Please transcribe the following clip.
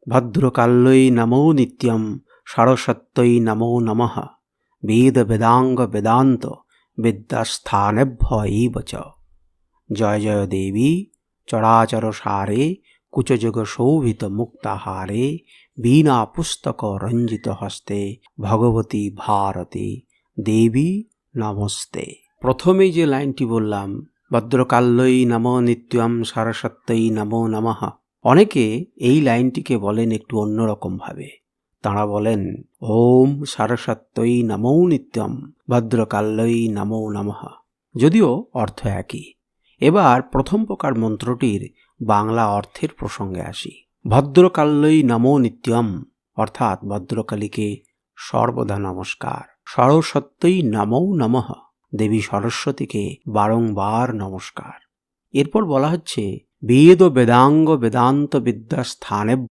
ভদ্রকাল্যৈ নমো নিত্যম সরস্বত্যৈ নমো নমঃ বেদ বেদাঙ্গ বেদান্ত বিদ্যাস্থানেভ্য এব চ। জয় জয় দেবী চরাচর সারে কুচযোগ শোভিত মুক্তাহারে বীণা পুস্তক রঞ্জিত হস্তে ভগবতী ভারতী দেবী নমস্তে। প্রথমেই যে লাইনটি বললাম, ভদ্রকাল্যৈ নমো নিত্যম সরস্বত্যৈ নমো নমঃ, অনেকে এই লাইনটিকে বলেন একটু অন্যরকম ভাবে। তাঁরা বলেন ওম সরস্বত্যৈ নমো নিত্যম ভদ্রকাল্যৈ নমো নমঃ, যদিও অর্থ একই। এবার প্রথম প্রকার মন্ত্রটির বাংলা অর্থের প্রসঙ্গে আসি। ভদ্রকাল্যৈ নমো নিত্যম অর্থাৎ ভদ্রকালীকে সর্বদা নমস্কার। সরস্বত্যৈ নমো নমঃ, দেবী সরস্বতীকে বারংবার নমস্কার। এরপর বলা হচ্ছে বেদ বেদাঙ্গ বেদান্ত বিদ্যা স্থানেভ্য